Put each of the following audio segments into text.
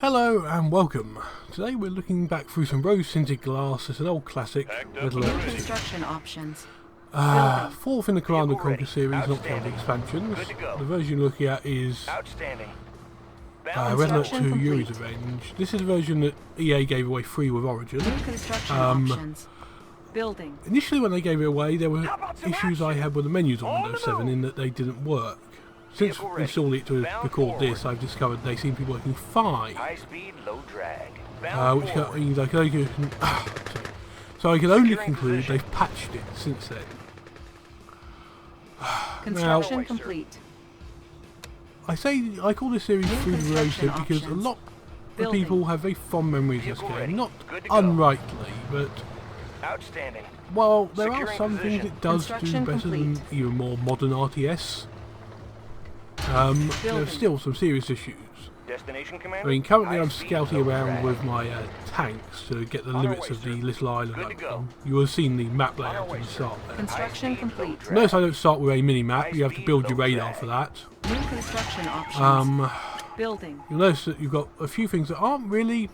Hello and welcome. Today we're looking back through some rose-tinted glass. It's an old classic. New construction options. Fourth in the Command & Conquer series, not counting expansions. The version you're looking at is Red Alert 2 Yuri's Revenge. This is the version that EA gave away free with Origin. New construction options. Building. Initially when they gave it away there were issues I had with the menus on Windows 7 in that they didn't work. Since installing it to record this, I've discovered they seem to be working fine. High-speed, low drag. Which means I can only so I can only conclude they've patched it since then. Construction complete. I call this series Through the Rose Tint because a lot of people have very fond memories of this game. Not unrightly, but Outstanding. well, there are Securing some things it does do Construction better than complete. even more modern RTS. There are still some serious issues. Destination I commander. mean, currently I'm High-speed, scouting low around drag. with my tanks to get the limits of the little island Good to go. open. You will have seen the map layout at the start there. Construction complete. Notice I don't start with a mini-map, you have to build your radar for that. New construction options. Building. You'll notice that you've got a few things that aren't really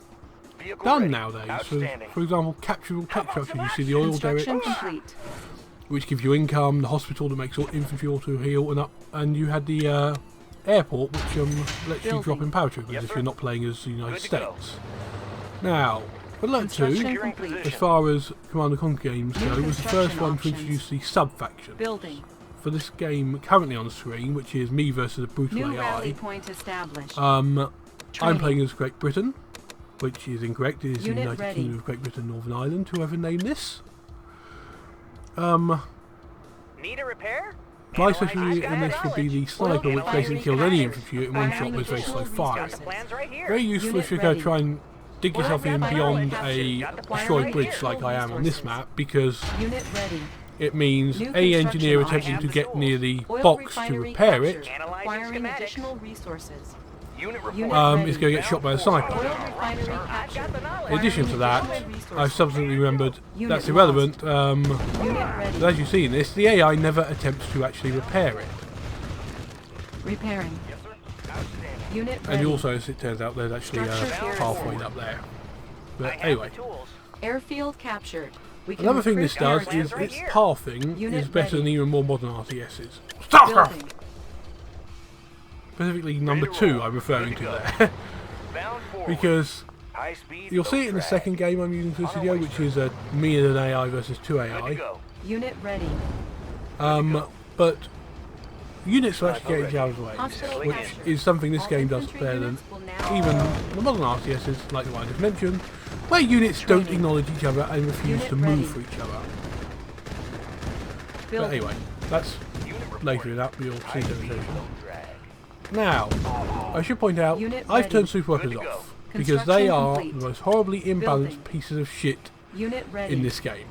Vehicle done ready. nowadays. So, Outstanding. for example, capturable tech structures. You see the oil derrick, Construction complete. which gives you income, the hospital that makes all infantry auto heal, and you had the airport, which lets you drop in paratroopers Yes, if sir. you're not playing as the United Good to go. States. Now, Red Alert 2, Construction complete. as far as Command & Conquer games New go, was the first construction one to options. introduce the sub-faction. Building. For this game currently on the screen, which is me versus a brutal New rally AI, point established. I'm Training. playing as Great Britain, which is incorrect. It is the Unit United ready. Kingdom of Great Britain, Northern Ireland, whoever named this. Need a repair? My special unit in this would be the sniper, which basically kills any infantry in one shot Firing with very slow additional fire. resources. Plans right here. Very useful Unit if you're going to ready. try and dig yourself in beyond a Got destroyed the bridge like I am on this resources. map, because Unit ready. it means New any construction engineer options. attempting to get near the Oil box to refinery repair it captured. Analyzing Acquiring schematics. additional resources. Unit report. Unit is going to get shot by a sniper. Oil refinery I've captured. got the knowledge. In addition to that, Acquiring additional I've subsequently remembered Unit that's irrelevant. Unit But ready. as you see in this, the AI never attempts to actually repair it. Repairing. Yes, sir. Outstanding. Unit And ready. also, as it turns out, there's actually a Structure here is pathway set. up there. I But have anyway, the tools. Airfield captured. We can another thing recruit this does air is right its here. pathing Unit is better than ready. even more modern RTSs. Stop! Building. Specifically number Ready to 2 roll. I'm referring Good to to go. there. Bound forward. Because High speed, you'll low see it in the drag. second game I'm using for this video, which is me and an AI versus 2 Good to AI. go. Unit ready. But units will actually get each other's way, Hospital which captured. is something this All game does infantry better than units will now- even the modern RTSs, like the one I just mentioned, where units don't Training. acknowledge each other and refuse Unit to ready. move for each other. But Building. anyway, that's Unit report. later in that, you'll see High speed, demonstration. low drag. Now, I should point out, Unit I've ready. turned super weapons Good to go. off, because they Construction are complete. the most horribly imbalanced Building. pieces of shit Unit ready. in this game.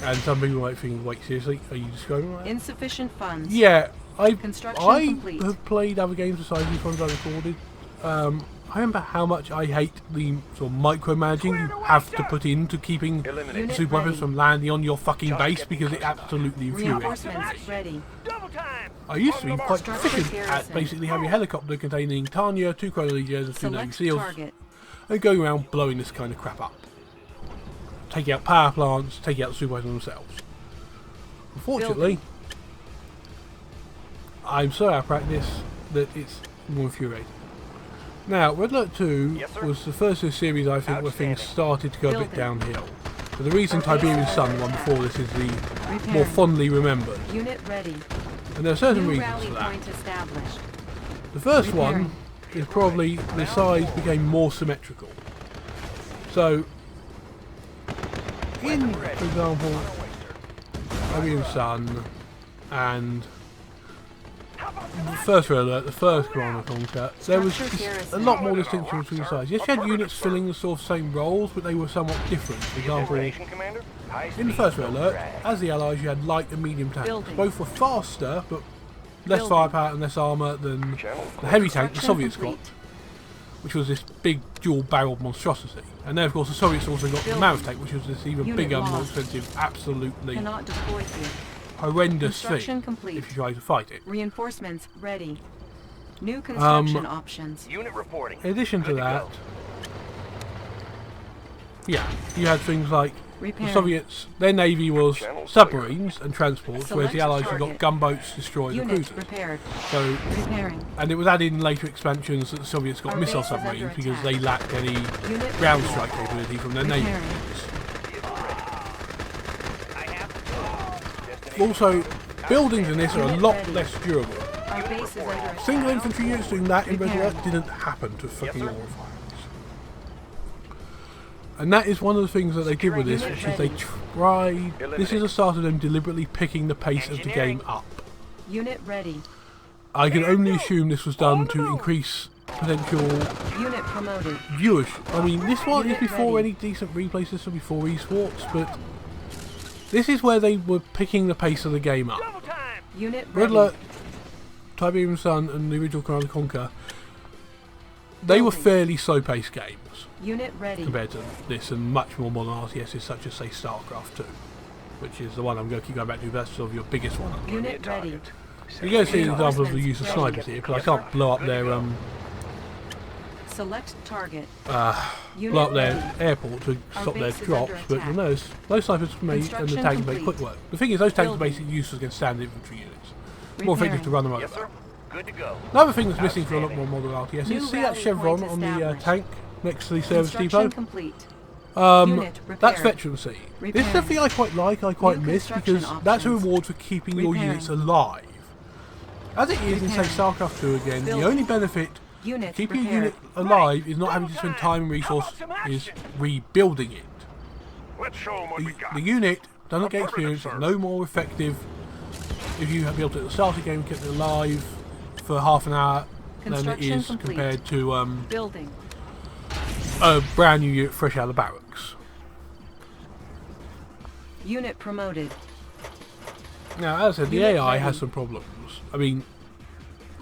And some people might think, wait, seriously, are you describing that? Insufficient funds. Yeah, Construction I complete. have played other games besides these ones I recorded. I remember how much I hate the sort of micromanaging you have to put into keeping Unit super weapons ready. from landing on your fucking base, because it absolutely infuriates me. Reinforcements ready. Double time. I used to be quite Structure proficient at garrison. basically having a helicopter containing Tanya, 2 Chrono Legions and 2 Navy Select SEALs, target. and going around blowing this kind of crap up. Taking out power plants, taking out the super weapons themselves. Unfortunately, I'm so out of practice that it's more infuriating. Now, Red Alert 2 Yes, sir. was the first of the series I think where things started to go a bit Building. downhill. But the reason Tiberian Sun, the one before this, is the more Repairing. fondly remembered. Unit ready. And there are certain New reasons rally for that. point established. The first Repairing. one is probably the sides became more symmetrical. So, in, for example, Tiberian Sun and the first Red Alert, the first Command & Conquer, there was Structure just a garrison. lot more distinction between the sides. Yes, you had units filling the sort of same roles, but they were somewhat different. For example, Destination commander. High in the speed, first low Red Alert, drag. as the Allies, you had light and medium tanks. Building. Both were faster, but less Building. firepower and less armour than the heavy tank the Construction Soviets got, complete. which was this big dual-barreled monstrosity. And then, of course, the Soviets also got the Building. Mammoth tank, which was this even Unit bigger, more lost. expensive, absolutely Cannot deploy here. horrendous Construction thing complete. if you try to fight it. Reinforcements ready. New construction options. Unit reporting. In addition to Good that, go. yeah, you had things like the Repairing. Soviets, their navy was submarines and transports, whereas the Select Allies have got target. gunboats, destroyers and Unit cruisers. repaired. So, Repairing. and it was added in later expansions that the Soviets got Our missile base is under submarines because attack. they lacked any Unit ground ready. strike capability from their navy. Repairing. I have Also, buildings in this are a Unit lot ready. less durable. Our base is under attack. Single infantry units doing that in Red Repairing. Alert didn't happen to fucking sir. all of And that is one of the things that they did with this, Unit which is they ready. tried. This is a start of them deliberately picking the pace of the game up. Unit ready. I can only assume this was done to increase potential Unit promoted. viewers. I mean, this one is Unit before ready. any decent replay system, before esports, but this is where they were picking the pace of the game up. double time. Unit Red ready. Alert, Tiberium Sun, and the original Command and Conquer, they were Building. fairly slow-paced games Unit ready. compared to this and much more modern RTSs such as, say, StarCraft 2, which is the one I'm going to keep going back to. That's sort of your biggest one. Unit ready. You're going to see an example of the use of snipers here, because I can't blow up their Select target. Unit blow up their ready. airport to Our stop their base is drops, under but attack. you'll notice those snipers for me and the Construction tanks make complete. quick work. The thing is, those tanks are Building. basically useless against standard infantry units. It's more effective to run them over. Yes, sir. Good to go. Another thing that's missing for a lot more modern RTS New is see that rally chevron point on the established. tank next to the service Construction depot? complete. Unit That's repaired. veterancy. This is Repaired. something I quite like, I quite New miss, construction because that's a options. reward for keeping your Repairing. units alive. As it is in, say, Repairing. StarCraft 2 again, the Building. only benefit Unit keeping your repaired. unit alive is not having to spend time and resource, is rebuilding it. Let's show them what we got. The unit doesn't get Affirmative, experience, sir. it's no more effective if you have built it at the start of the game and kept it alive for half an hour than it Construction is complete. compared to Building. a brand new unit fresh out of the barracks. Unit promoted. Now, as I said, the Unit AI ready. has some problems. I mean,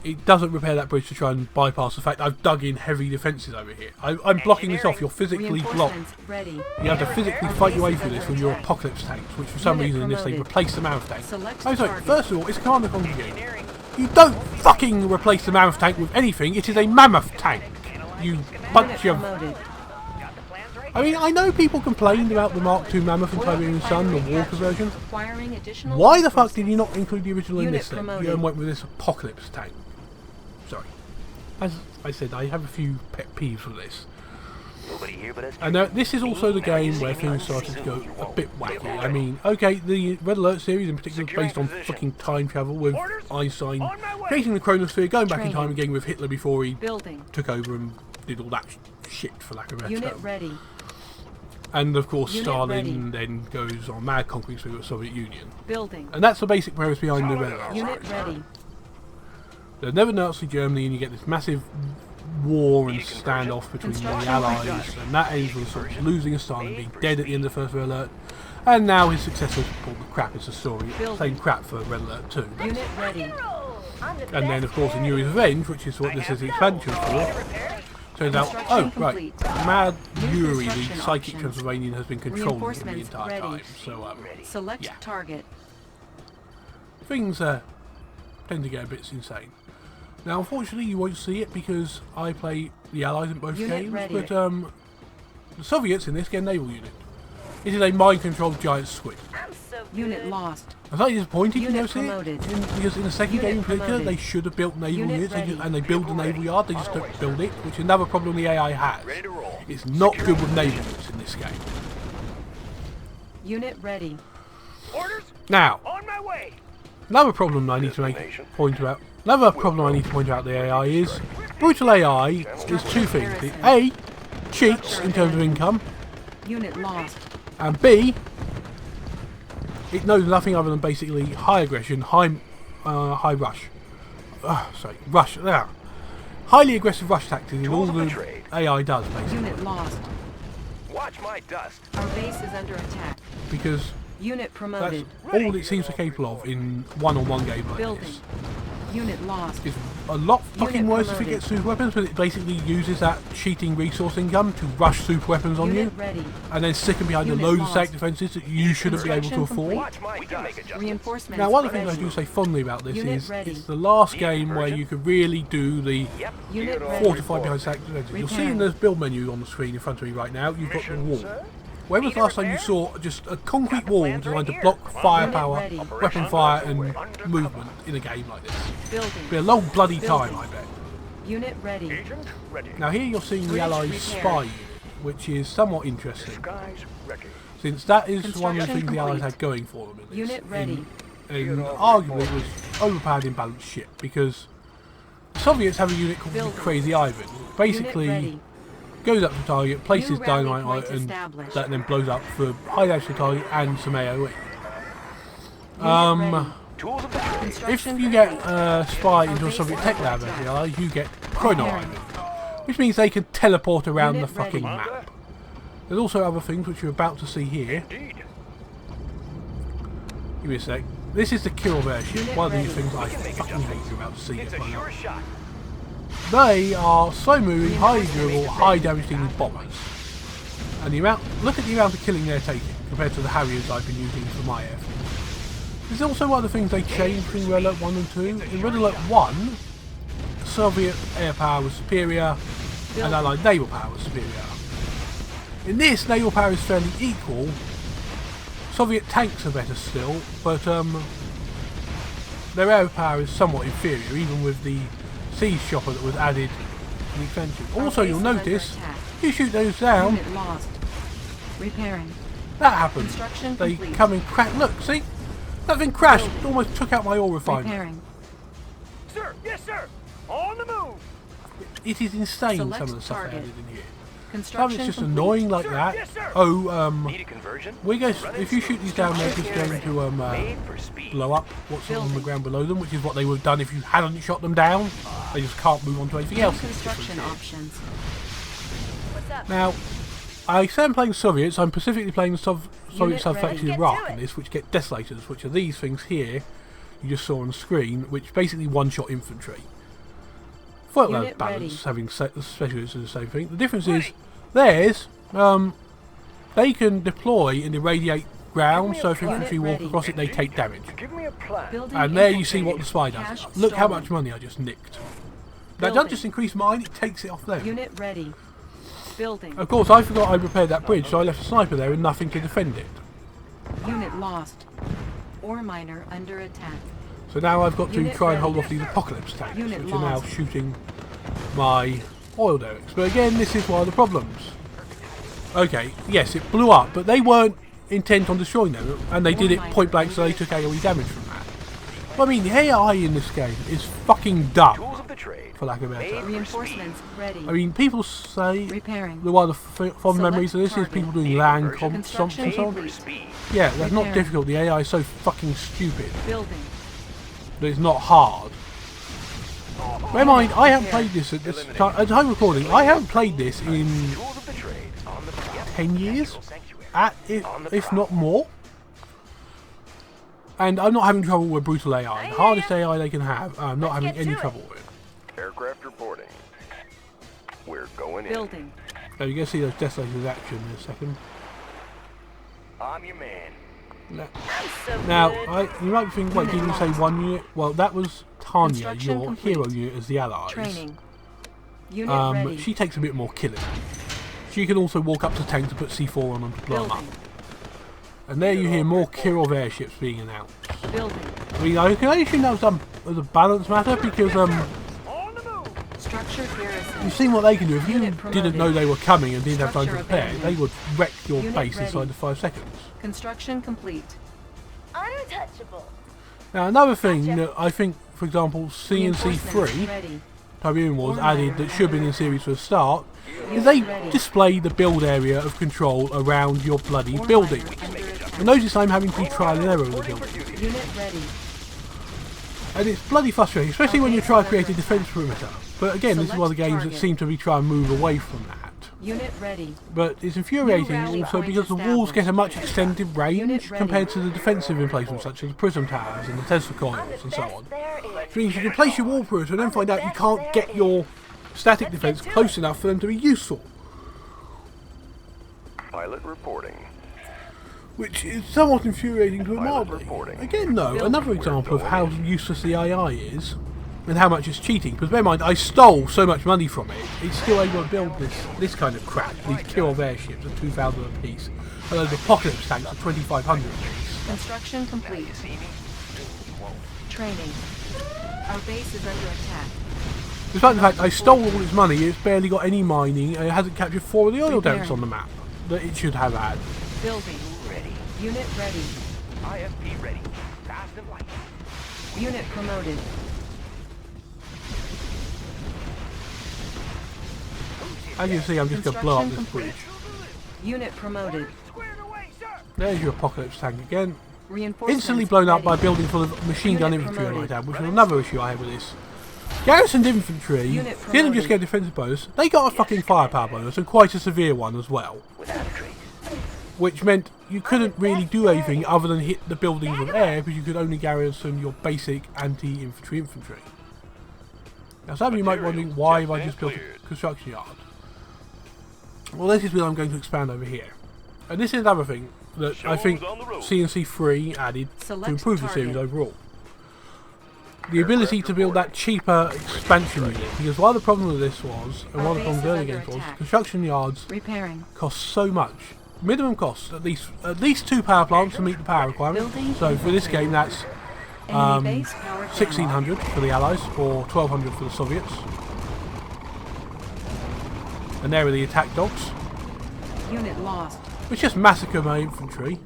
it doesn't repair that bridge to try and bypass the fact I've dug in heavy defences over here. I'm blocking this off. You're physically blocked. Reinforcements ready. You have to physically fight your way through this with your apocalypse tanks, which for some Unit reason in this they promoted. replace the mammoth tank. Select I'm sorry, target. first of all, it's a Command and Conquer game. You don't fucking replace the mammoth tank with anything. It is a mammoth tank. You bunch Unit of... promoted. Got the plans right? I mean, I know people complained about the Mark II Mammoth and Tiberium Sun, the Walker version. Acquiring additional Why the fuck resources. did you not include the original in Unit this then? promoted. You went with this apocalypse tank. Sorry. As I said, I have a few pet peeves with this. Nobody here but us. And this is also the game where things started to go a bit wacky. I mean, okay, the Red Alert series in particular is based on fucking time travel with Einstein creating the chronosphere, going back in time again with Hitler before he Building. took over and did all that shit, for lack of a better Unit term. ready. And of course, Unit Stalin ready. then goes on mad conquering spree with the Soviet Union. Building. And that's the basic premise behind the Red Alert Unit series. ready. There's never Nazi Germany, and you get this massive war and standoff between the Construction Allies, and that ends with sort of losing a Stalin being dead at the end of the first Red Alert, and now his successor pulled the crap. It's a story, same crap for Red Alert 2. Unit ready. And then, of course, in Yuri's Revenge, which is what this is the expansion for, turns out, oh, Construction right, complete. Mad New Yuri, the construction psychic options. Transylvanian, has been controlling him the Reinforcements entire ready. time. So, Select Yeah. target. things tend to get a bit insane. Now, unfortunately, you won't see it because I play the Allies in both Unit games, ready. but the Soviets in this get a naval unit. It is a mind-controlled giant squid. Unit lost. I'm slightly disappointed you Unit don't see it, promoted. because in the second Unit game in particular, promoted. they should have built naval Unit units, ready. and they build the naval yard, they just don't build it, which is another problem the AI has. Ready to roll. It's not good with naval units in this game. Unit ready. Orders Now, on my way. another problem I need to point out. Another problem I need to point out the AI is brutal AI is two things. It A, cheats in terms of income, Unit lost. and B, it knows nothing other than basically high aggression, high rush. Rush. Highly aggressive rush tactics is all the AI does basically. Unit lost. Watch my dust. Our base is under attack. Because Unit that's promoted. all it seems capable of in one-on-one game like Building. this. Unit lost. Is a lot fucking Unit worse if it promoted. gets super weapons, but it basically uses that cheating resource income to rush super weapons on you, Unit ready. and then stick them behind Unit the loads lost. of sack defences that you shouldn't be able to Construction afford. Watch my dust. Reinforcements Now, one of the things I ready. do say fondly about this Unit is ready. it's the last game where you could really do the Yep. Unit Unit ready. fortify behind sack defences. You'll see in the build menu on the screen in front of me right now, you've got the wall. When was the last time you saw just a concrete wall designed to block firepower, ready. weapon fire and movement in a game like this? Building. It'll be a long bloody Building. time, I bet. Unit ready. Agent ready. Now here you're seeing the Bridge Allies' repaired. spy unit, which is somewhat interesting, Guys ready. since that is one of the Construction things the Allies complete. had going for them in this. Unit ready. And arguably it was overpowered imbalanced shit, because the Soviets have a unit called the Building. Crazy Ivan. Unit Basically ready. goes up to the target, places New rally dynamite on it, point and established. that then blows up for high damage to the target and some AoE. Unit ready. Tools of the trade. If Construction you get complete. spy into a base Soviet is tech under lab, attack. the Allies, you get Chrono Repairing. Ivan, which means they can teleport around Unit the fucking ready. map. There's also other things which you're about to see here. Indeed. Give me a sec. This is the Kirov airship. Unit One of these ready. things I fucking hate. You're about to see It's it a by now. sure shot. They are slow moving, highly durable, high damage dealing bombers. And the amount, look at the amount of killing they're taking compared to the Harriers I've been using for my air force. There's also one of the things they changed between Red Alert 1 and 2. In Red Alert 1, Soviet air power was superior and Allied naval power was superior. In this, naval power is fairly equal. Soviet tanks are better still, but their air power is somewhat inferior, even with the siege chopper that was added in the extension. Also, base you'll is under notice, attack. you shoot those down, Unit lost. Repairing. that happens. Construction They complete. come and crash. Look, see? That thing crashed. It almost took out my ore refinery. Repairing. Sir, yes, sir. On the move. It is insane, Select some of the stuff they target. added in here. Some of Construction it's just complete. annoying like Sir, that. yes, sir. Oh, Need a conversion? we go. If you shoot these down, they're just going to Made for speed. blow up what's on the Building. ground below them, which is what they would have done if you hadn't shot them down. They just can't move on to anything New else. construction options. Now, I say I'm playing Soviets. I'm specifically playing the Soviet Unit subfactory ready. Iraq in this, which get desolators, which are these things here you just saw on the screen, which basically one-shot infantry. Well, Unit balance, ready. having specialists are the same thing. The difference is theirs, they can deploy and irradiate ground, so if infantry Unit walk ready. across it, they take damage. Give me a plan. Building And there you infantry. see what the spy does. Cash Look how stolen. much money I just nicked. That doesn't Building. just increase mine, it takes it off them. Unit ready. Building. Of course, I forgot I repaired that bridge, so I left a sniper there and nothing to defend it. Unit lost. Ore miner under attack. So now I've got to Unit try and ready. hold off these apocalypse tanks, Unit which are now lost. shooting my oil derricks. But again, this is one of the problems. Okay, yes, it blew up, but they weren't intent on destroying them, and they did it point blank, so they took AoE damage from that. But I mean, the AI in this game is fucking dumb, Tools of the trade. for lack of a better term. Reinforcements ready. I mean, people say Repairing. the one of the fond Select memories of this is target. people doing land Conversion. stomps and so on. Made for speed. Yeah, that's not Repairing. difficult. The AI is so fucking stupid Building. that it's not hard. Bear in mind, I haven't played this at this time. At time of recording, I haven't played this in Tools of the trade. On the 10 years, sanctuary. if not more. And I'm not having trouble with brutal AI. The hardest AI they can have, I'm not having any trouble with. Aircraft reporting. We're going in. Building. So you're going to see those desolators action in a second. I'm your man. Now, you might think, wait, didn't you say one unit? Well, that was Tanya, Construction your complete. hero unit as the Allies. Training. Unit ready. She takes a bit more killing. She can also walk up to tanks to put C4 on them to blow them up. Building. And there you hear more Kirov airships being announced. Building. I mean, I can assume that was done as a balance matter because On the move. Structure garrison. you've seen what they can do. If you Unit didn't promoted. know they were coming and didn't have time to Structure prepare, they abandoned. would wreck your Unit base ready. inside of 5 seconds. Construction complete. Untouchable. Now, another thing that I think, for example, Reinforcements CNC3, ready. Tiberium Wars Ore added miner that should have been in series for a start, is Unit they ready. display the build area of control around your bloody Ore building. miner under attack. And notice I'm having to do trial and error with the building. Unit ready. And it's bloody frustrating, especially when you try to create a defence perimeter. But again, this is one of the games that Select seem to be trying to move away from that. Unit ready. But it's infuriating rally also point because the walls get a much established. extended range Unit ready. compared to the defensive emplacements such as the prism towers and the Tesla coils and so on. There is. Which means you can place your wall perimeter and then find out you can't get your static defence close enough for them to be useful. Pilot reporting. Which is somewhat infuriating to a Pilot mildly. reporting. Again though, another example of how useless the AI is and how much it's cheating. Because bear in mind, I stole so much money from it, it's still able to build this kind of crap. These kill-off airships at 2,000 a piece. And those apocalypse tanks at 2,500 a piece. Construction complete. Training. Our base is under attack. Despite the fact I stole all its money, it's barely got any mining and it hasn't captured 4 of the oil depths on the map that it should have had. Building. Ready. Unit ready. IFP ready. Fast and light. Unit promoted. As you can see, I'm just going to blow up this bridge. Unit promoted. Squared away, sir. There's your apocalypse tank again. Reinforcements Instantly blown up by a ready. building full of machine gun Unit infantry I might promoted. add, which is another issue I had with this. Garrisoned infantry Unit didn't just promoted. get a defensive bonus, they got a fucking firepower bonus, and quite a severe one as well. Without a trace. Which meant you couldn't really do anything other than hit the buildings with air, because you could only garrison your basic anti-infantry infantry. Now some of you might be wondering, why have I just built a construction yard? Well, this is what I'm going to expand over here. And this is another thing that I think CNC3 added to Select improve the target. series overall. The ability to build that cheaper expansion unit, because one of the problems with this was, and one of the base problems is early under games was, attack. construction yards Repairing. cost so much. Minimum cost, at least 2 power plants to meet the power requirement. Building So for this game that's Enemy base powered down. 1600 for the Allies, or 1200 for the Soviets. And there are the attack dogs, Unit lost. which just massacre my infantry.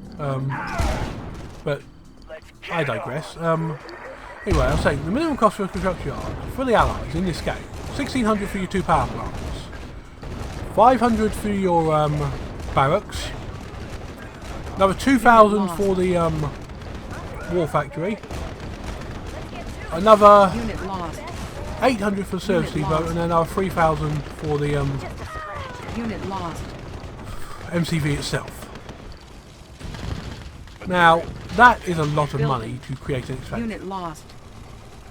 But I digress. Anyway, I was saying the minimum cost for a construction yard for the Allies in this game: 1600 for your 2 power plants, 500 for your barracks, another 2000 for the war factory, another Unit lost. 800 for the service Unit depot, lost. and then another 3000 for the Unit lost. MCV itself. Now, that is a lot of money to create an expansion, Unit lost.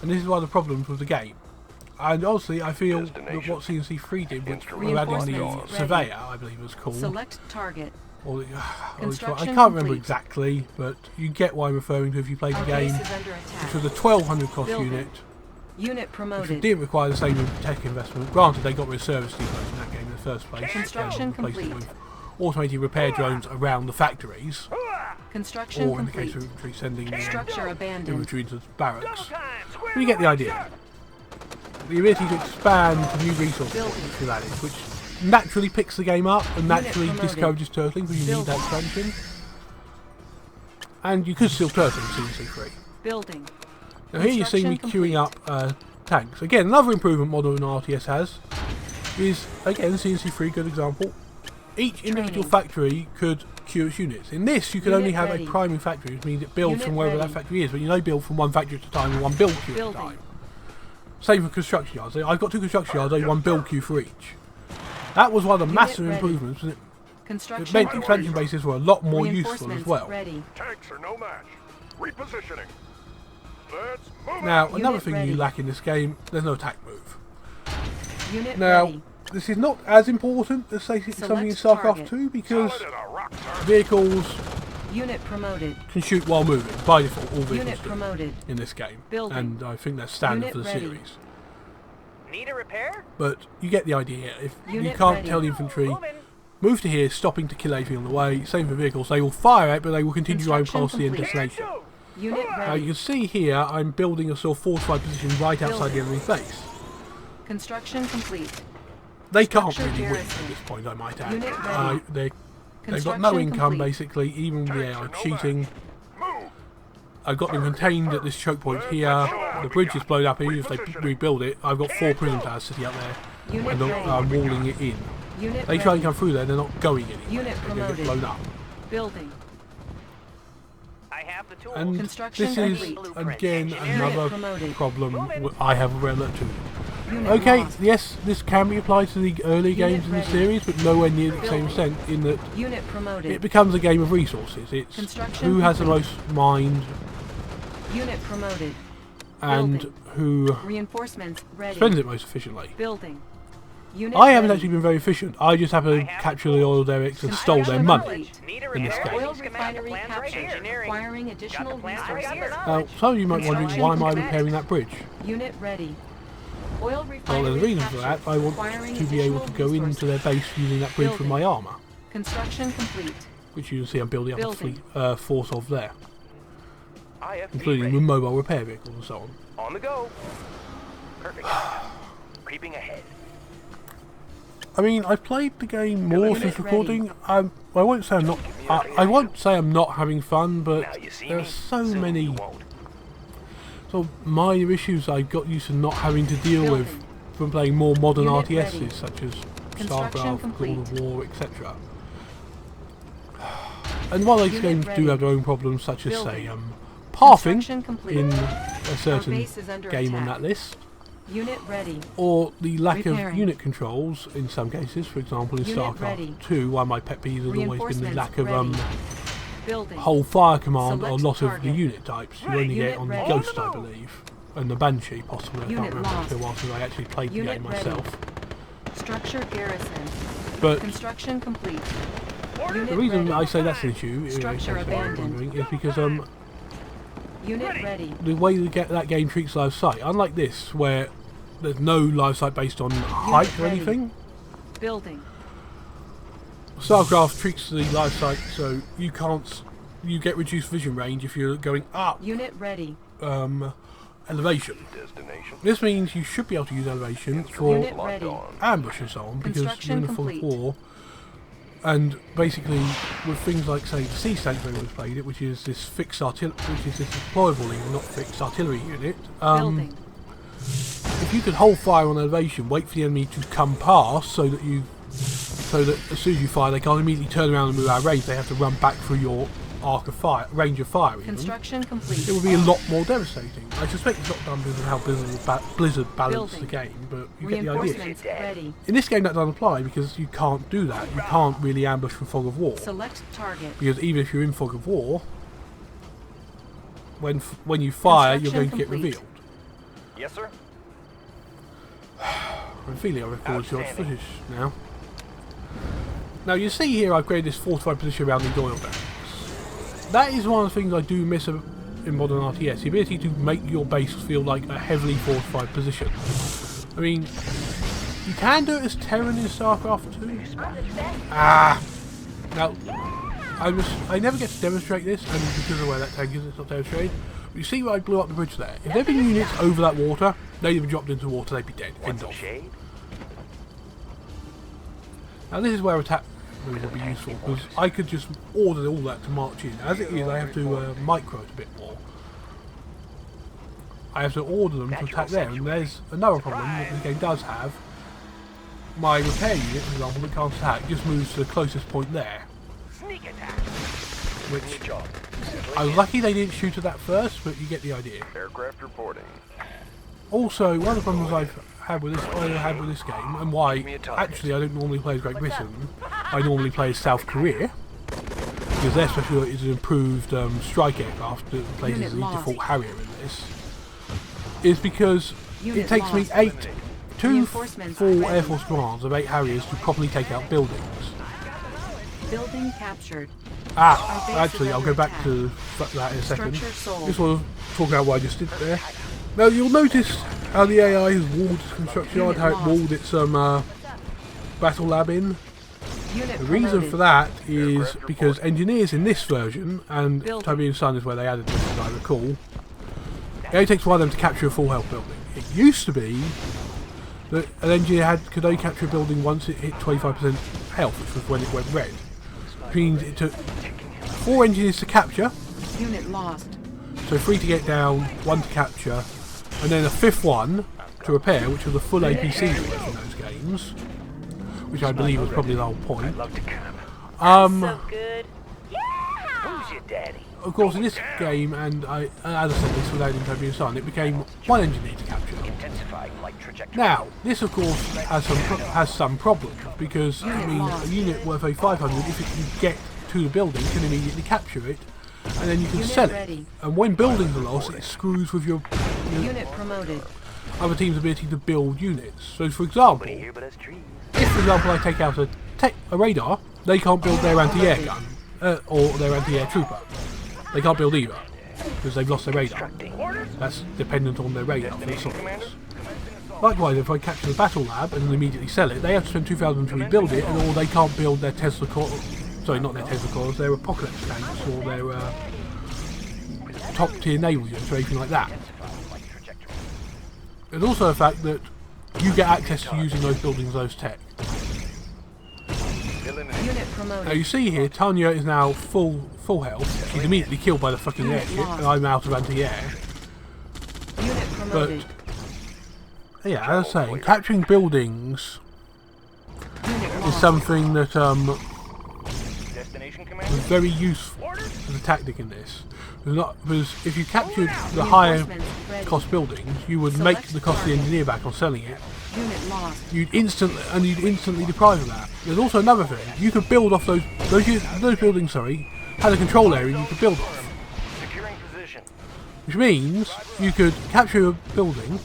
and this is one of the problems with the game. And honestly, I feel that what CNC3 did with adding the Reinforcements Surveyor, I believe it was called, Select target. or the, I Construction can't remember complete. exactly, but you get what I'm referring to if you played the Our game, base is under which was attack. a 1200 cost Building. unit, Unit which promoted. didn't require the same tech investment. Granted, they got rid of service depots in that game in the first place, Construction and replaced it complete. with automated repair drones around the factories, Construction or in the complete. case of infantry, sending Structure abandoned. infantry into barracks. Time. Squared But you get the away, idea. sir. The ability to expand to new resources Building. through that is, which naturally picks the game up and Unit naturally promoted. discourages turtling because you need that Building. expansion. And you could still turtle in CNC3. Building. Now here you see me Construction queuing up tanks. Again, another improvement model in RTS has is, again, CNC3, good example. Each individual Training. factory could queue its units. In this, you can only Unit have ready. a primary factory, which means it builds Unit from wherever ready. that factory is, but you only build from one factory at a time and one build queue at a Building. time. Same for construction yards. I've got 2 construction yards, only 1 build queue for each. That was one of the Unit massive ready. improvements, and it Construction meant complete. expansion bases were a lot more useful as Reinforcements well. ready. Tanks are no match. Repositioning. Let's move Now, out. another Unit thing ready. you lack in this game, there's no attack move. Unit Now, ready. this is not as important as say something in Select StarCraft target. 2 because Solid as a rock, sir. vehicles Unit promoted. can shoot while moving. By default, all vehicles Unit do promoted. in this game. Building. And I think that's standard Unit for the ready. series. Need a repair? But you get the idea. If you Unit can't ready. tell the infantry, Moving. move to here, stopping to kill anything on the way. Same for vehicles. They will fire it, but they will continue going Construction past the end complete. destination. Unit Now you ready. can see here, I'm building a sort of fortified position right outside the enemy base. Construction complete. They can't Structure really win garrison. at this point, I might add. Unit ready. They've got no Construction income, complete. basically, even with the AI cheating. Move. I've got them contained at this choke point here. The bridge is blown up, even if they rebuild it. I've got 4 prison towers sitting up there, Unit and I'm ready. walling it in. Unit They try and ready. come through there, they're not going anywhere. Unit They're going to get promoted. blown up. Building. I have the tools. And Construction this is, complete. again, Unit another promoted. problem I have a relative to. Unit Okay, lost. yes, this can be applied to the early games in the ready. series, but nowhere near the same extent in that Unit promoted. it becomes a game of resources. It's Construction who has the complete. most mind Unit promoted. and Building. who Reinforcements ready. spends it most efficiently. Building. Unit I haven't ready. actually been very efficient. I just happened to capture the oil derricks and stole their money. Need a in this repair? game. Oil Schematic refinery plans right captured. here. Acquiring additional plans right resources. here. Now, some of you might be wondering, why am I Construction repairing that bridge? Unit ready. Oil refinery Well, there's a reason for that. captured. I want Acquiring to be able to additional go into resources. their base using that bridge with Building. my armour, Construction complete. which you can see I'm building up a Building. fleet, force of there, IFV including ready. with mobile repair vehicles and so on. On the go. Perfect. Creeping ahead. I mean, I've played the game more Unit since ready. recording. I won't say I'm not. I won't say I'm not having fun, but Now you see there's me, so soon many you won't. sort of minor issues I've got used to not having to deal with Building. from playing more modern Unit RTSs ready. such as Construction StarCraft, complete. God of War, etc. And while these Unit games ready. do have their own problems, such as say Building. pathing Construction complete. in a certain base is under game on attack. that list, Unit ready. or the lack of Repairing. unit controls in some cases. For example, in Unit StarCraft ready. 2, one of my pet peeves has always been the Reinforcements lack of ready. Building. whole fire command on a Select lot of the target. unit types. You Right. only Unit get on the ready. Ghost, I believe, and the Banshee possibly. I Unit can't remember. It's been a lost. while since I actually played the Unit game ready. myself. Structure garrison. But Construction complete. the Unit reason ready. I say that's an issue, in case Structure anyone's abandoned. wondering, is because Unit ready. the way that game treats live sight, unlike this, where there's no live sight based on height or ready. anything, Building. StarCraft treats the live sight so you can't. You get reduced vision range if you're going up Unit ready. elevation. Destination. This means you should be able to use elevation for Unit ready. ambush and so on, because Construction you're in a full complete. war. And basically, with things like say the Sea Sanctuary was played it, which is this fixed artillery, which is this deployable, even not fixed artillery unit. Building. If you could hold fire on elevation, wait for the enemy to come past, so that as soon as you fire, they can't immediately turn around and move out of range. They have to run back through your arc of fire, range of fire. Even. Construction complete. It would be a lot more devastating. I suspect it's not done because of how Blizzard balanced the Building. game, but you get the idea. Reinforcements ready. In this game that doesn't apply because you can't do that. You can't really ambush from Fog of War. Select target. Because even if you're in Fog of War, when you fire, you're going to get Construction revealed. Yes, sir. I'm feeling I recorded too much Outstanding. footage now. Now you see here I've created this fortified position around these oil derricks. That is one of the things I do miss in modern RTS, the ability to make your base feel like a heavily fortified position. I mean, you can do it as Terran in StarCraft 2. Now, I never get to demonstrate this, and because of where that tank is, it's not demonstrated. But you see where I blew up the bridge there? If there'd been units over that water, they'd have dropped into water, they'd be dead. Want End some of. shade? Now this is where attack moves would be useful, because I could just order all that to march in. As it is, I have to micro it a bit more. I have to order them to attack there, and there's another problem that this game does have. My repair unit, for example, that can't attack, just moves to the closest point there. Sneak attack. Which, Good job. I was lucky they didn't shoot at that first, but you get the idea. Aircraft reporting. Also, one of the problems I had with this game, and why actually I don't normally play as Great Britain, I normally play as South Korea, because their specialty is an improved strike aircraft that plays as the default Harrier in this, is because it takes me two Reinforcements full ready. Air Force commands of 8 Harriers to properly take out buildings. Building captured. Actually, I'll go back to that in a second. Structure sold. Just want to talk about what I just did there. Now, you'll notice how the AI has walled its construction yard, how it walled its battle lab in. Unit The reason promoted. for that is because engineers in this version, and Building. Toby and Son is where they added this, as I recall, it only takes one of them to capture a full health building. It used to be that an engineer could only capture a building once it hit 25% health, which was when it went red. Which means it took 4 engineers to capture, Unit lost. so 3 to get down, 1 to capture, and then a 5th one to repair, which was a full APC unit in those games, which I believe was probably the whole point. Love to camp. So good. Yeah! Who's your daddy? of course, in this game, and as I said this without even being son, it became one engineer to capture. Now, this of course has some problems because it means a unit worth a 500, if it can get to the building, can immediately capture it, and then you can sell it. And when buildings are lost, it screws with your Unit promoted. other team's ability to build units. So, for example, if for example I take out a radar, they can't build their anti-air gun or their anti-air trooper. They can't build either because they've lost their radar. That's dependent on their radar for the science. Likewise, if I capture the battle lab and then immediately sell it, they have to spend 2,000 to rebuild it, or they can't build their Tesla core. Sorry, not their Tesla cores, their Apocalypse tanks or their top tier naval units or anything like that. There's also the fact that you get access to using those buildings, those tech. Unit promoted. Now you see here, Tanya is now full health. She's immediately killed by the fucking airship, and I'm out of anti-air. Unit promoted. But yeah, as I say, capturing buildings is something that is very useful as a tactic in this. Because if you captured the higher cost buildings, you would make the cost of the engineer back on selling it. Unit lost. You'd instantly deprive of that. There's also another thing. You could build off those buildings. Sorry, had a control area you could build off. Securing position. Which means you could capture a building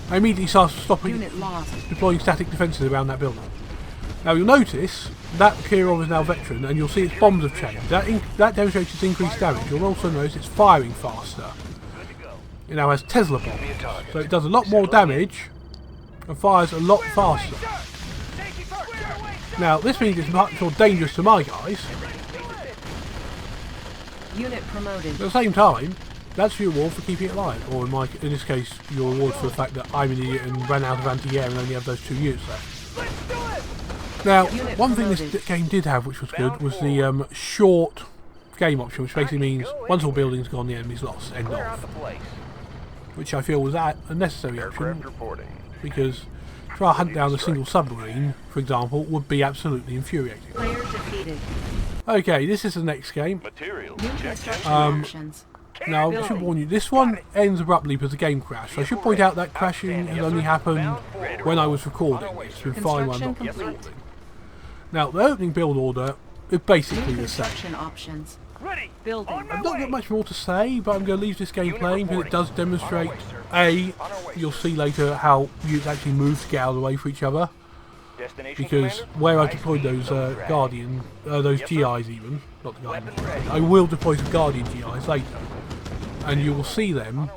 and immediately start Unit lost. deploying static defences around that building. Now you'll notice that Kirov is now veteran, and you'll see its bombs have changed. That demonstrates its increased damage. You'll also notice it's firing faster. It now has Tesla bombs, so it does a lot more damage and fires a lot faster. Now this means it's much more dangerous to my guys. Unit promoted. At the same time, that's your reward for keeping it alive, or in this case, your reward for the fact that I'm an idiot and ran out of anti-air and only have those 2 units left. Now, one thing this game did have, which was good, was the short game option, which basically means once all buildings gone, the enemy's lost. End of. Which I feel was a necessary option, because try to hunt down a single submarine, for example, would be absolutely infuriating. Player defeated. Okay, this is the next game. Material. New construction options. Now, I should warn you, this one ends abruptly because the game crashed. So I should point out that crashing has only happened when I was recording. It's been fine when I'm not recording. Now, the opening build order is basically the same. Construction options. Ready. Building. I've not got much more to say, but I'm going to leave this game playing because it does demonstrate, A, you'll see later how units actually move to get out of the way for each other. Because where I deployed those those GIs even, not the Guardians, I will deploy some Guardian GIs later. And you will see them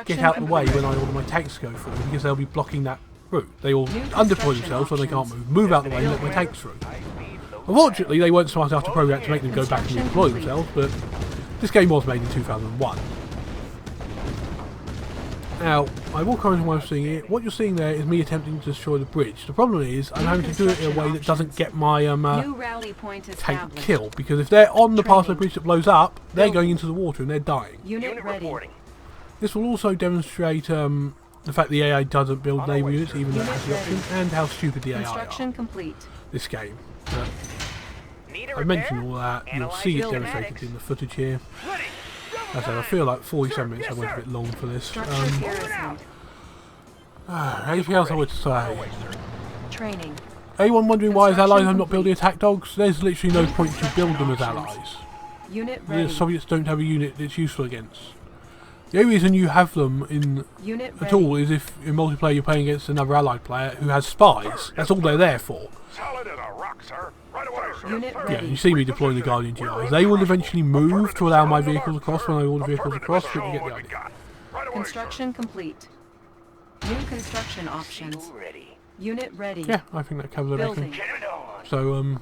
get out of the way when I order my tanks to go through, because they'll be blocking that route. They will undeploy themselves when they can't move out of the way and let my tanks through. Unfortunately, they weren't smart enough to program to make them go back and redeploy themselves, but this game was made in 2001. Now, I will comment on what I'm seeing here. What you're seeing there is me attempting to destroy the bridge. The problem is, I'm having to do it in a way that doesn't get my New rally point tank established. killed, because if they're on the part of the bridge that blows up, they're going into the water and they're dying. Unit ready. This will also demonstrate the fact the AI doesn't build naval units, even though it has the option, and how stupid the AI Construction are. complete. This game. I mentioned all that. You'll see it demonstrated in the footage here. As I said, I feel like 47 minutes I went a bit long for this. Structure garrisoned. Anything else I would say? Training. Anyone wondering why as allies I'm not building attack dogs? There's literally no point to build them as allies. Unit The ready. Soviets don't have a unit that's useful against. The only reason you have them in Unit at ready. all is if in multiplayer you're playing against another allied player who has spies. That's all they're there for. Solid as a rock, sir. Right away, sir. Unit Yeah, ready. you see me deploying the Guardian GIs. They will eventually move to allow my vehicles across when I order vehicles across, but you get the idea. Right away, Construction complete. New construction options. Unit ready. Yeah, I think that covers everything. Building.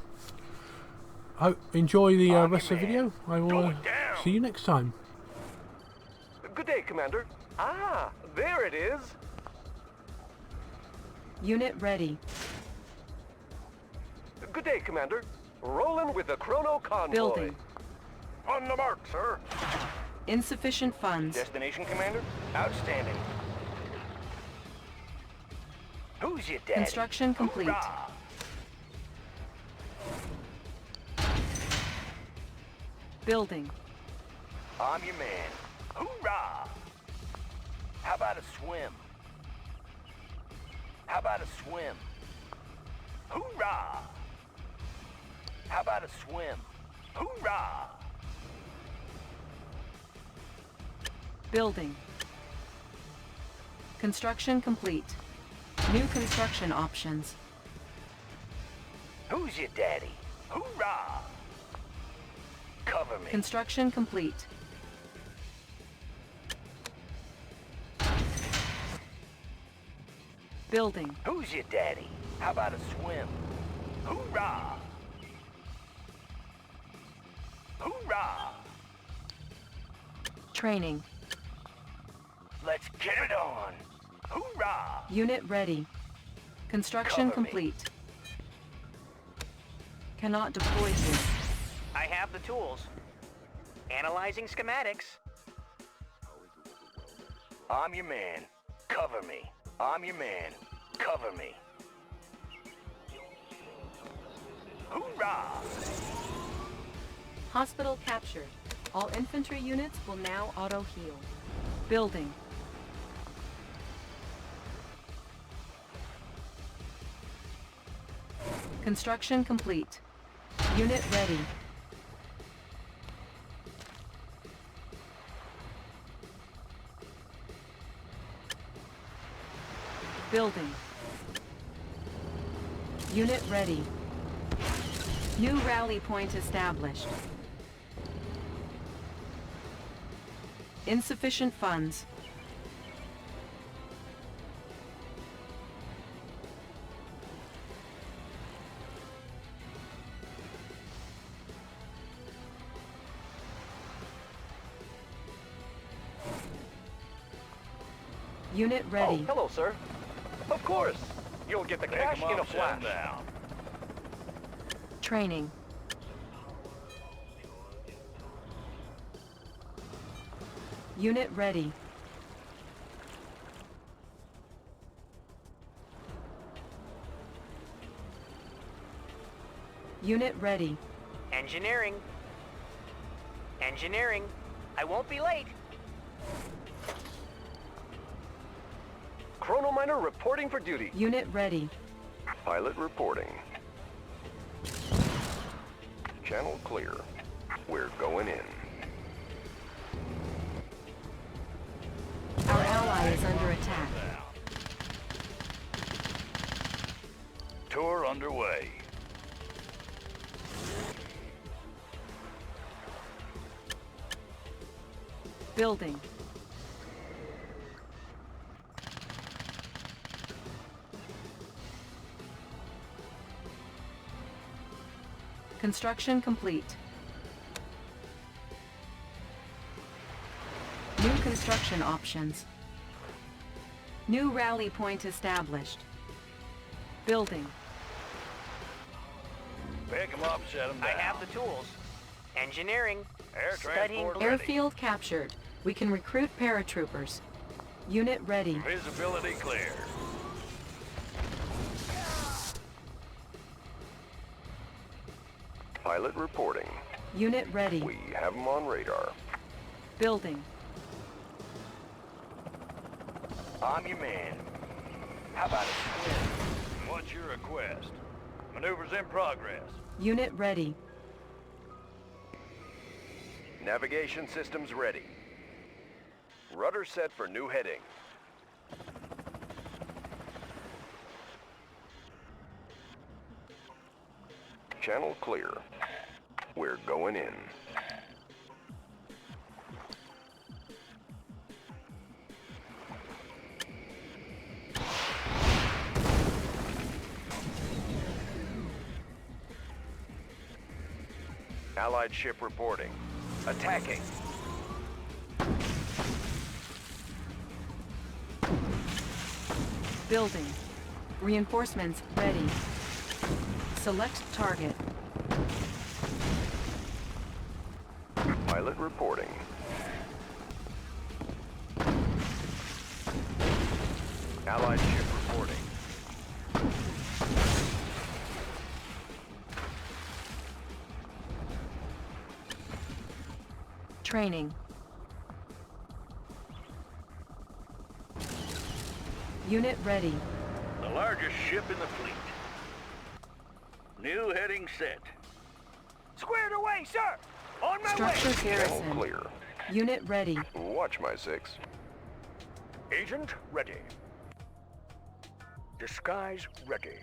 So, enjoy the rest of the video. I will see you next time. Good day, Commander. Ah, there it is. Unit ready. Good day, Commander. Rolling with the Chrono Convoy. Building. On the mark, sir. Insufficient funds. Destination, Commander? Outstanding. Who's your daddy? Construction complete. Hoorah! Building. I'm your man. Hoorah! How about a swim? How about a swim? Hoorah! How about a swim? Hoorah! Building. Construction complete. New construction options. Who's your daddy? Hoorah! Cover me. Construction complete. Building. Who's your daddy? How about a swim? Hoorah! Hoorah! Training. Let's get it on! Hoorah! Unit ready. Construction Cover me. complete. Cannot deploy here. I have the tools. Analyzing schematics. I'm your man. Cover me. I'm your man. Cover me. Hoorah! Hospital captured. All infantry units will now auto-heal. Building. Construction complete. Unit ready. Building. Unit ready. New rally point established. Insufficient funds. Unit ready. Oh, hello, sir. Of course. You'll get the cash in a flash. Down. Training. Unit ready. Unit ready. Engineering. Engineering. I won't be late. Chronominer reporting for duty. Unit ready. Pilot reporting. Channel clear. We're going in. Our ally is under attack. Tour underway. Building. Construction complete. New construction options. New rally point established. Building. Pick 'em up, set 'em down. I have the tools. Engineering. Air Studying transport ready. Airfield captured. We can recruit paratroopers. Unit ready. Visibility clear. Pilot reporting. Unit ready. We have 'em on radar. Building. I'm your man. How about a swim? What's your request? Maneuvers in progress. Unit ready. Navigation systems ready. Rudder set for new heading. Channel clear. We're going in. Allied ship reporting. Attacking. Building. Reinforcements ready. Select target. Pilot reporting. Allied ship reporting. Training. Unit ready. The largest ship in the fleet. New heading set. Squared away, sir! On my Structure way! Channel garrison. clear. Unit ready. Watch my 6. Agent ready. Disguise ready.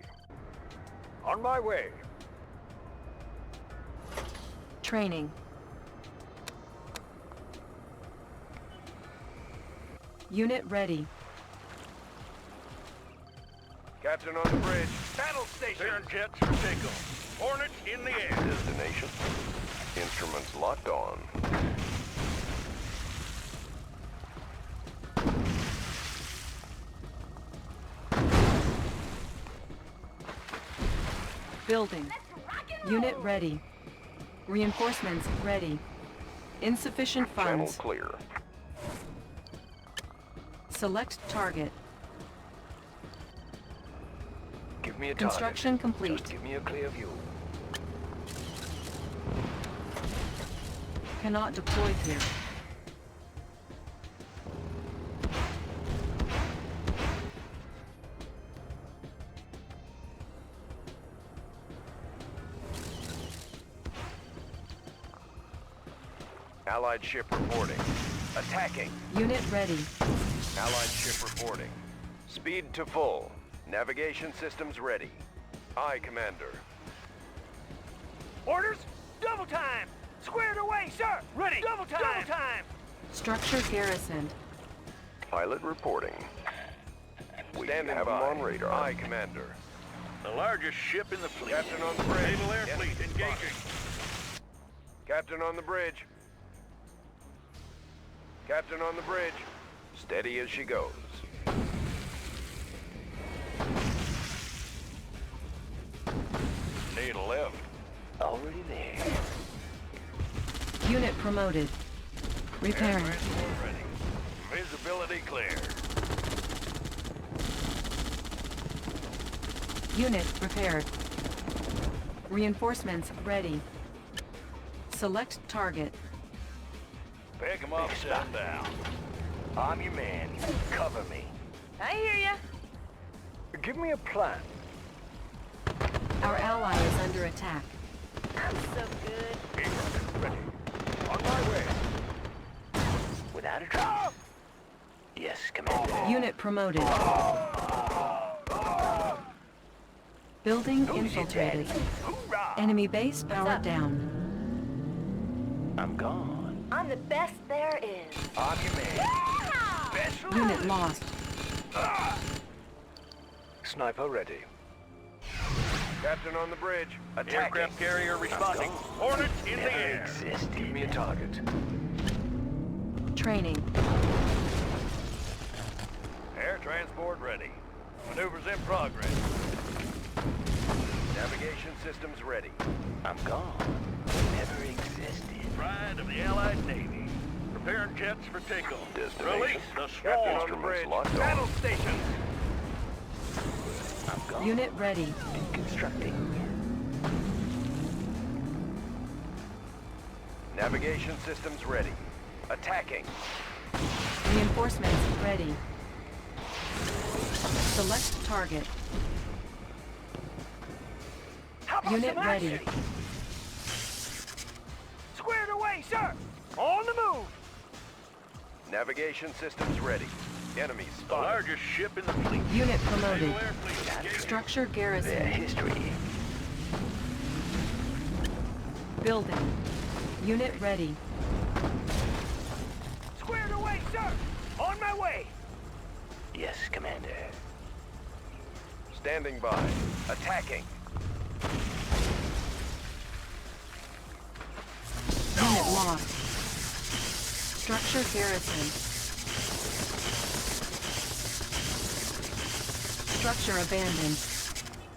On my way. Training. Unit ready. Captain on the bridge. Battle station! Clearing jets for takeoff. Hornet in the air. Destination. Instruments locked on. Building. Unit ready. Reinforcements ready. Insufficient Channel funds. clear. Select target. Give me a target. Construction complete. Just give me a clear view. Cannot deploy here. Allied ship reporting. Attacking. Unit ready. Allied ship reporting. Speed to full. Navigation systems ready. Aye, Commander. Orders? Double time! Squared away, sir! Ready! Double time! Double time! Structure garrisoned. Pilot reporting. We Standing have him by. on radar. Aye, Commander. The largest ship in the fleet. Captain on the bridge. Naval Air Enemy Fleet engaging. Captain on the bridge. Captain on the bridge. Steady as she goes. Need a lift. Already there. Unit promoted. Repairing. Transport ready. Visibility clear. Unit repaired. Reinforcements ready. Select target. Pick 'em up, set 'em down. I'm your man. Cover me. I hear ya. Give me a plan. Our ally is under attack. I'm so good. Agent ready. On my way. Without a drop. Yes, Commander. Unit promoted. Building infiltrated. Hoorah! Enemy base powered down. I'm gone. I'm the best there is. I'm your man. Yeah! Special. Unit lost. Sniper ready. Captain on the bridge. Attacking. Aircraft carrier responding. Hornet in the air. Give me a target. Training. Air transport ready. Maneuvers in progress. Navigation systems ready. I'm gone. Never existed. Pride of the Allied Navy. Preparing jets for takeoff. Destination. Release the Captain swarm. on the Instruments bridge. locked on. Battle station. I'm gone. Unit ready. constructing. Navigation systems ready. Attacking. Reinforcements ready. Select target. How about Unit some ready. action? Squared away, sir! On the move! Navigation systems ready. Enemy The spotted. largest ship in the fleet. Unit promoted. Naval Air Fleet engaging. Structure garrison. history. Building. Unit ready. Squared away, sir! On my way! Yes, Commander. Standing by. Attacking. Unit lost. Structure garrison. Structure abandoned.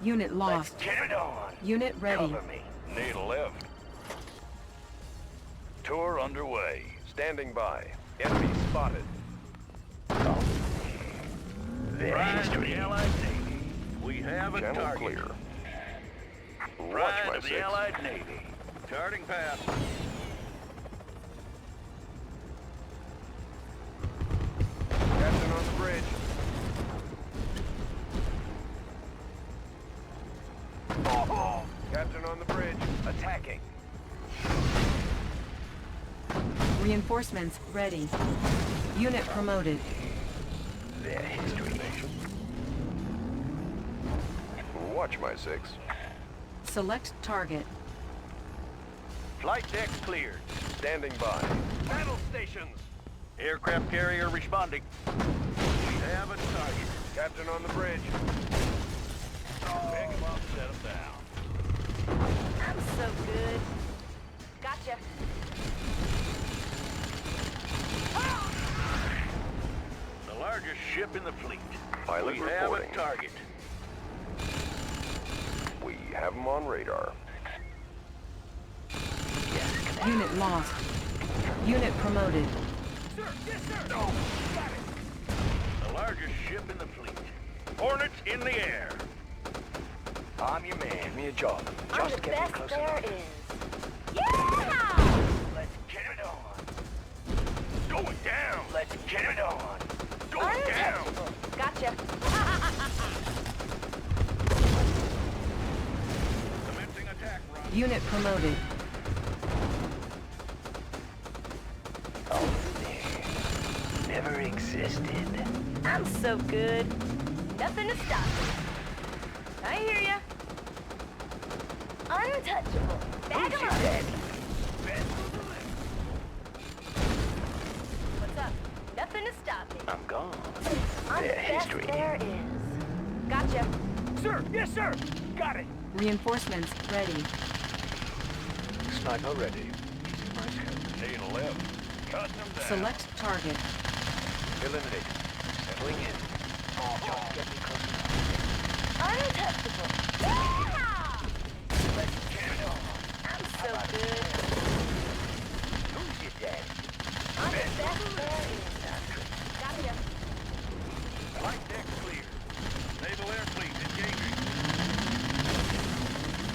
Unit lost. Get it on! Unit ready. Cover me. Need a lift. Tour underway. Standing by. Enemy spotted. Pride of the Allied Navy. We have a Channel target. clear. Watch Pride my of the 6. Allied Navy. Charting path. Captain on the bridge. Attacking. Reinforcements ready. Unit promoted. Their history. Watch my 6. Select target. Flight deck cleared. Standing by. Battle stations. Aircraft carrier responding. We have a target. Captain on the bridge. Pick him up, set him down. I'm so good. Gotcha. The largest ship in the fleet. Pilot we reporting. have a target. We have him on radar. Unit lost. Unit promoted. Sir, yes, sir. No, got it. The largest ship in the fleet. Hornets in the air. I'm your man. Give me a job. I'm the best there is. Yeah! Let's get it on. Going down. Let's get it on. Going down. Untouchable. Gotcha. Commencing attack run. Unit promoted. Never existed. I'm so good. Nothing to stop me. I hear ya. Untouchable. Bag 'em up. What's up? Nothing to stop me. I'm gone. I'm the best there is. Gotcha. Sir, yes, sir. Got it. Reinforcements ready. Sniper ready. Tail left. Cut them down. Select target. Eliminate. Settling in. Just get me close enough. Untouchable. Yeah! Let's get it on. I'm so good. Who's your daddy? I'm the best there is. Gotcha. Flight deck clear. Naval air fleet engaging.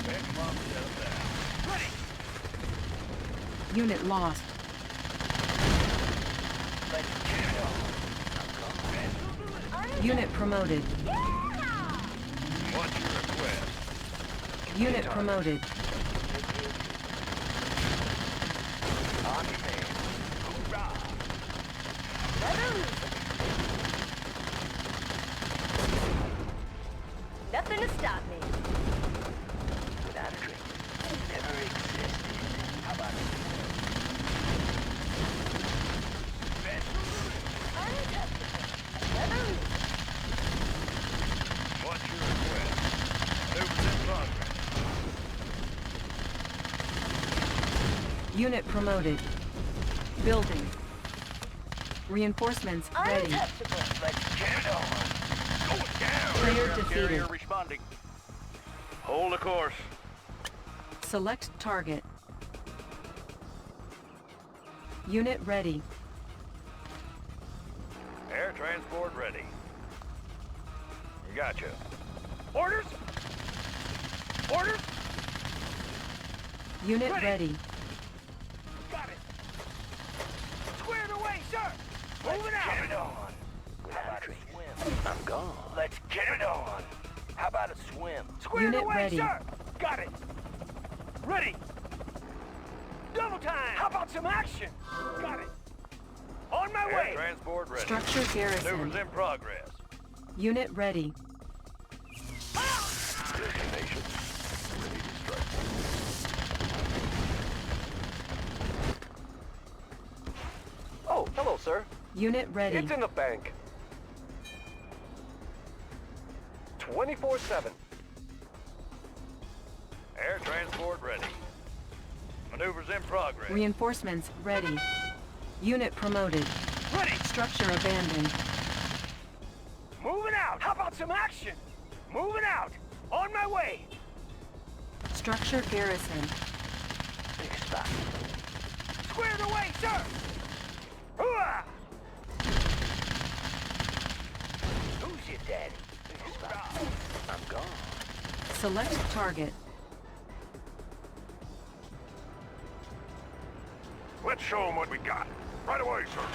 Bench bomb set them down. Ready. Unit lost. Let's get it on. Unit promoted. Yeah! What's your request? Unit promoted. On your man. Hoorah! Never lose 'em. Nothing to stop me. Without a drink. Never existed. How about it? Untouchable. Never lose 'em. What's your request? Maneuvers in progress. Unit promoted. Building. Reinforcements ready. Untouchable. Let's get it on. Going down. Player Aircraft carrier defeated. responding. Hold the course. Select target. Unit ready. Air transport ready. Gotcha. Orders? Orders? Unit Ready. ready. Got it. Squared away, sir. Moving out. Get it on. Without a drink. I'm gone. Let's get it on. How about a swim? Squared Unit away, ready. sir. Got it. Ready. Double time. How about some action? Got it. On my Air way. transport ready. Structure garrison. Maneuvers in progress. Unit ready. Destination. Ready to strike. Oh, hello, sir. Unit ready. It's in the bank. 24/7. Air transport ready. Maneuvers in progress. Reinforcements ready. Unit promoted. Ready. Structure abandoned. Moving out. How about some action? Moving out. On my way. Structure garrison. Big spot. Squared away, sir. Hooah! Who's your daddy? Big spot. I'm gone. Select target. Let's show them what we got. Right away, sir.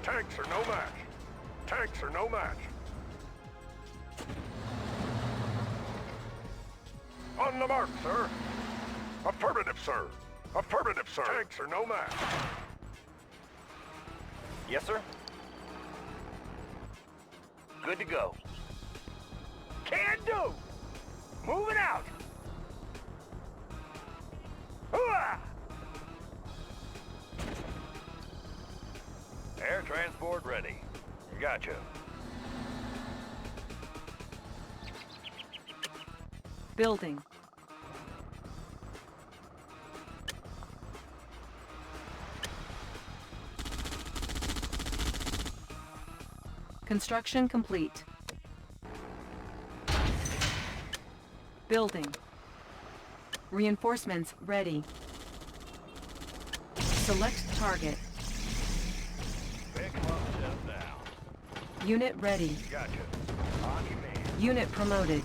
Tanks are no match. Tanks are no match. On the mark, sir. Affirmative, sir. Affirmative, sir. Tanks are no match. Yes, sir? Good to go. Can do! Moving out! Hooah! Air transport ready. Gotcha. Building. Construction complete. Building. Reinforcements ready. Select target. Pick 'em up, set 'em down. Unit ready. Gotcha. On command. Unit promoted.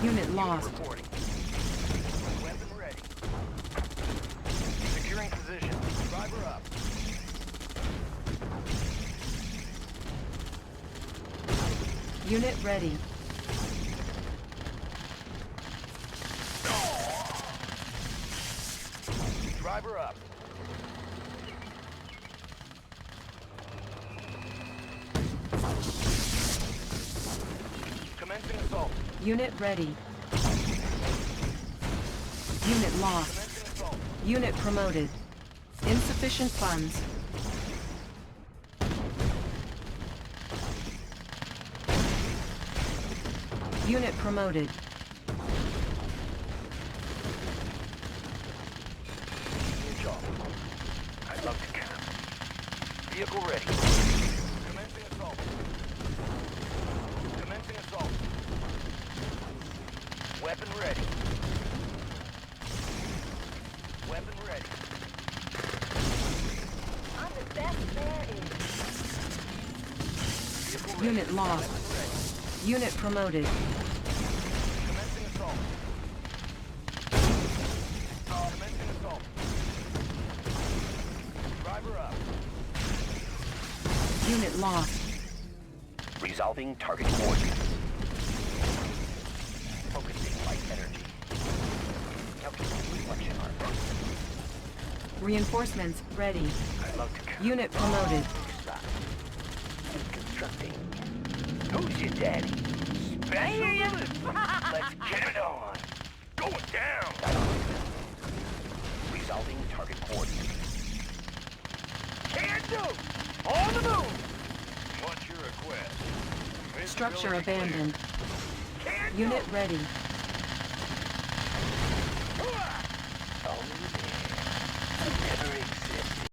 Unit lost. Reporting. Weapon ready. Securing position. Driver up. Unit ready. Driver up. Commencing assault. Unit ready. Unit lost. Commencing assault. Unit promoted. Insufficient funds. Unit promoted. Good job. I'd love to camp. Vehicle ready. Commencing assault. Commencing assault. Weapon ready. Weapon ready. I'm the best there is. Vehicle ready. Unit lost. Weapon ready. Unit promoted. Commencing assault. Commencing assault. Driver up. Unit lost. Resolving target coordinates. Focusing light energy. Calculating reflection armor. Reinforcements ready. I'd love to camp. Unit promoted. Stop. Deconstructing. Who's your daddy? Specialist? Let's get it on. Going down. Resolving target coordinates. Can do! On the move! What's your request? Structure Visibility clear. abandoned. Can Unit do! ready.